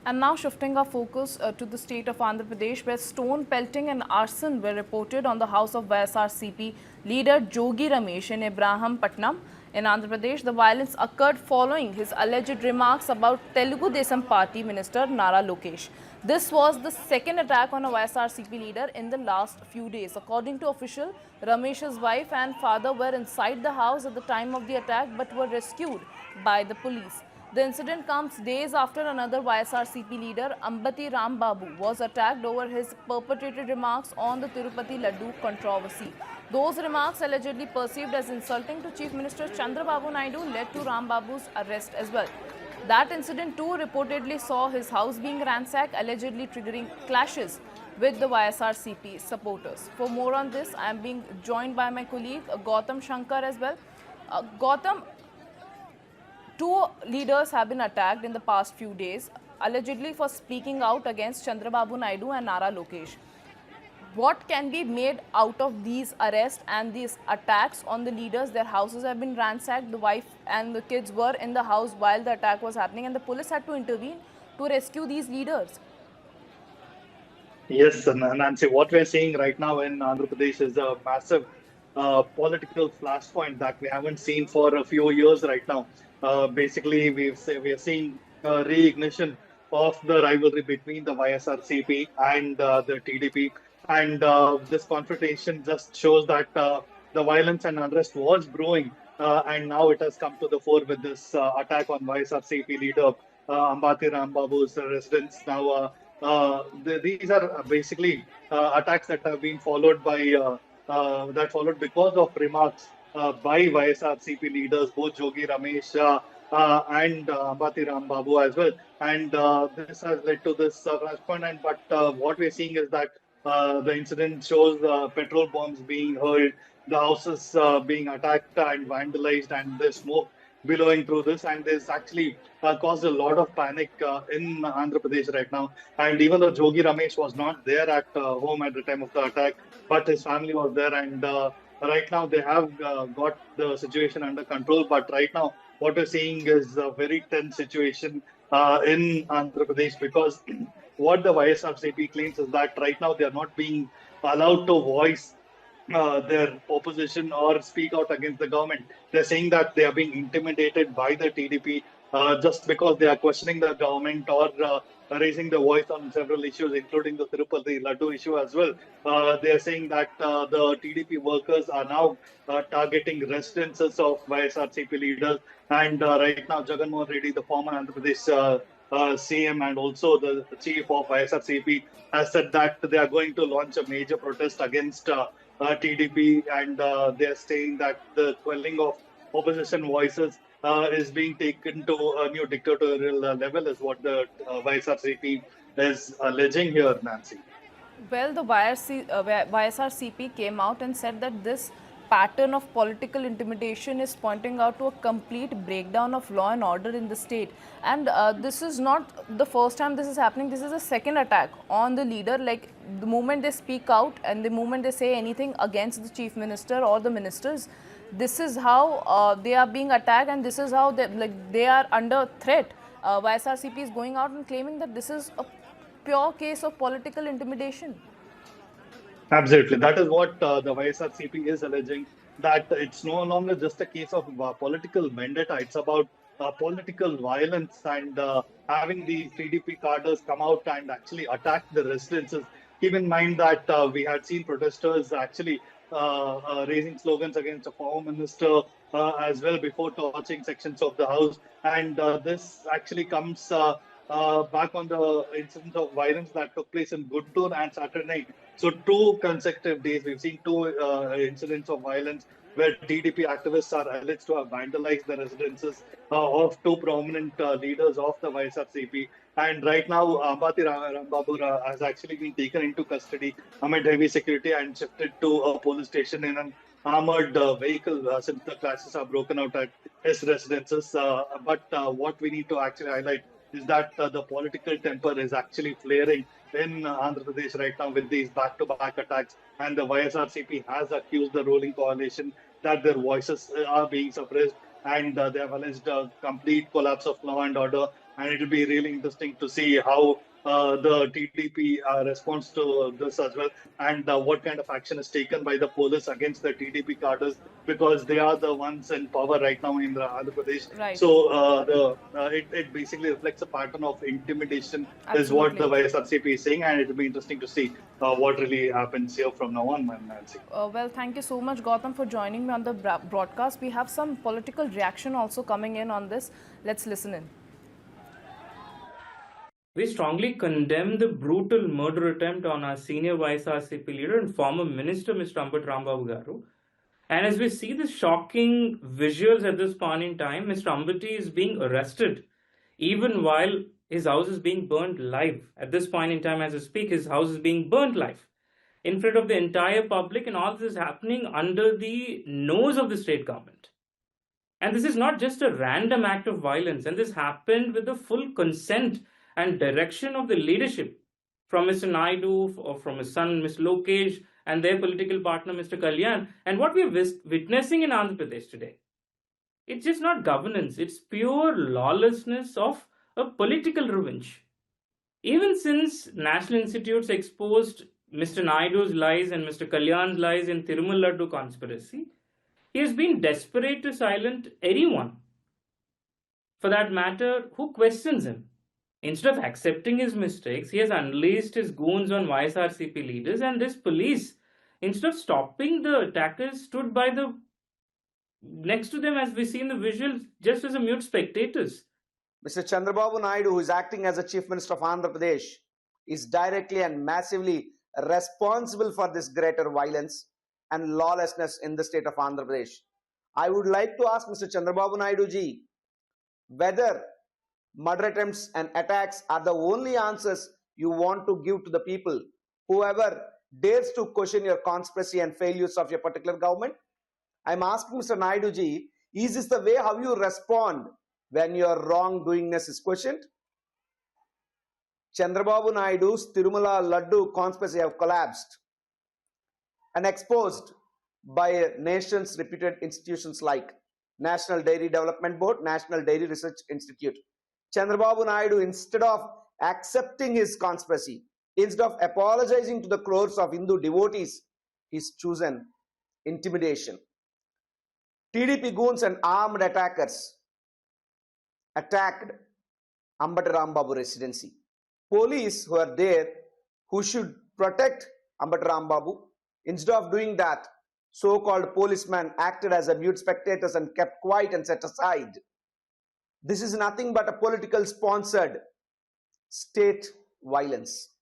And now shifting our focus to the state of Andhra Pradesh, where stone pelting and arson were reported on the house of YSRCP leader Jogi Ramesh in Ibrahimpatnam. In Andhra Pradesh, the violence occurred following his alleged remarks about Telugu Desam Party minister Nara Lokesh. This was the second attack on a YSRCP leader in the last few days. According to official, Ramesh's wife and father were inside the house at the time of the attack but were rescued by the police. The incident comes days after another YSRCP leader, Ambati Rambabu, was attacked over his perpetrated remarks on the Tirupati laddu controversy. Those remarks, allegedly perceived as insulting to Chief Minister Chandrababu Naidu, led to Rambabu's arrest as well. That incident too reportedly saw his house being ransacked, allegedly triggering clashes with the YSRCP supporters. For more on this, I am being joined by my colleague Gautam Shankar as well. Gautam, two leaders have been attacked in the past few days, allegedly for speaking out against Chandrababu Naidu and Nara Lokesh. What can be made out of these arrests and these attacks on the leaders? Their houses have been ransacked. The wife and the kids were in the house while the attack was happening, and the police had to intervene to rescue these leaders. Yes, Nancy, what we're seeing right now in Andhra Pradesh is a massive political flashpoint that we haven't seen for a few years right now. Basically, we are seeing reignition of the rivalry between the YSRCP and the TDP. And this confrontation just shows that the violence and unrest was brewing. And now it has come to the fore with this attack on YSRCP leader Ambati Rambabu's residence. Now, these are basically attacks that have been followed by that followed because of remarks by YSRCP leaders, both Jogi Ramesh and Ambati Rambabu as well. And this has led to this flashpoint. And but what we're seeing is that the incident shows petrol bombs being hurled, the houses being attacked and vandalized, and the smoke billowing through this. And this actually caused a lot of panic in Andhra Pradesh right now. And even though Jogi Ramesh was not there at home at the time of the attack, but his family was there. And right now they have got the situation under control. But right now, what we're seeing is a very tense situation in Andhra Pradesh because what the YSRCP claims is that right now they are not being allowed to voice their opposition or speak out against the government. They're saying that they are being intimidated by the TDP just because they are questioning the government or raising the voice on several issues, including the Tirupati laddu issue as well. They are saying that the TDP workers are now targeting residences of YSRCP leaders. And right now, Jagan Mohan Reddy, the former Andhra Pradesh CM and also the chief of YSRCP, has said that they are going to launch a major protest against TDP, and they're saying that the quelling of opposition voices is being taken to a new dictatorial level, is what the YSRCP is alleging here, Nancy. Well, the YSRCP came out and said that this pattern of political intimidation is pointing out to a complete breakdown of law and order in the state. And this is not the first time this is happening. This is a second attack on the leader. Like the moment they speak out and the moment they say anything against the chief minister or the ministers, this is how they are being attacked, and this is how they are under threat. YSRCP is going out and claiming that this is a pure case of political intimidation. Absolutely. That is what the YSRCP is alleging, that it's no longer just a case of political vendetta. It's about political violence and having the TDP cadres come out and actually attack the residences. Keep in mind that we had seen protesters actually raising slogans against a former minister as well before torching sections of the house. And this actually comes back on the incident of violence that took place in Guntur and Saturday night. So two consecutive days, we've seen two incidents of violence where TDP activists are alleged to have vandalized the residences of two prominent leaders of the YSRCP. And right now, Ambati Rambabu has actually been taken into custody amid heavy security and shifted to a police station in an armored vehicle since the clashes are broken out at his residences. But what we need to actually highlight is that the political temper is actually flaring in Andhra Pradesh right now with these back-to-back attacks. And the YSRCP has accused the ruling coalition that their voices are being suppressed, and they have alleged a complete collapse of law and order. and it will be really interesting to see how the TDP responds to this as well, and what kind of action is taken by the police against the TDP cadres, because they are the ones in power right now in the Andhra Pradesh. Right. So it basically reflects a pattern of intimidation, is what the Absolutely. YSRCP is saying, and it will be interesting to see what really happens here from now on, Nancy. Well, thank you so much, Gautam, for joining me on the broadcast. We have some political reaction also coming in on this. Let's listen in. We strongly condemn the brutal murder attempt on our senior YSRCP leader and former minister, Mr. Ambati Rambabu garu. And as we see the shocking visuals at this point in time, Mr. Ambati is being arrested, even while his house is being burned live. At this point in time, as I speak, his house is being burned live in front of the entire public, and all this is happening under the nose of the state government. And this is not just a random act of violence, and this happened with the full consent and direction of the leadership from Mr. Naidu, or from his son, Mr. Lokesh, and their political partner, Mr. Kalyan. And what we are witnessing in Andhra Pradesh today, it's just not governance, it's pure lawlessness of a political revenge. Even since National Institutes exposed Mr. Naidu's lies and Mr. Kalyan's lies in Tirupati laddu conspiracy, he has been desperate to silence anyone, for that matter, who questions him. Instead of accepting his mistakes, he has unleashed his goons on YSRCP leaders, and this police, instead of stopping the attackers, stood by the next to them, as we see in the visuals, just as a mute spectators. Mr. Chandrababu Naidu, who is acting as a Chief Minister of Andhra Pradesh, is directly and massively responsible for this greater violence and lawlessness in the state of Andhra Pradesh. I would like to ask Mr. Chandrababu Naidu ji whether murder attempts and attacks are the only answers you want to give to the people, whoever dares to question your conspiracy and failures of your particular government. I'm asking Mr. Naidu ji, is this the way how you respond when your wrongdoingness is questioned? Chandrababu Naidu's Tirumala Laddu conspiracy have collapsed and exposed by nation's reputed institutions like National Dairy Development Board, National Dairy Research Institute. Chandrababu Naidu, instead of accepting his conspiracy, instead of apologizing to the crores of Hindu devotees, he's chosen intimidation. TDP goons and armed attackers attacked Ambati Rambabu residency. Police who are there, who should protect Ambati Rambabu, instead of doing that, so-called policemen acted as a mute spectators and kept quiet and set aside. This is nothing but a political sponsored state violence.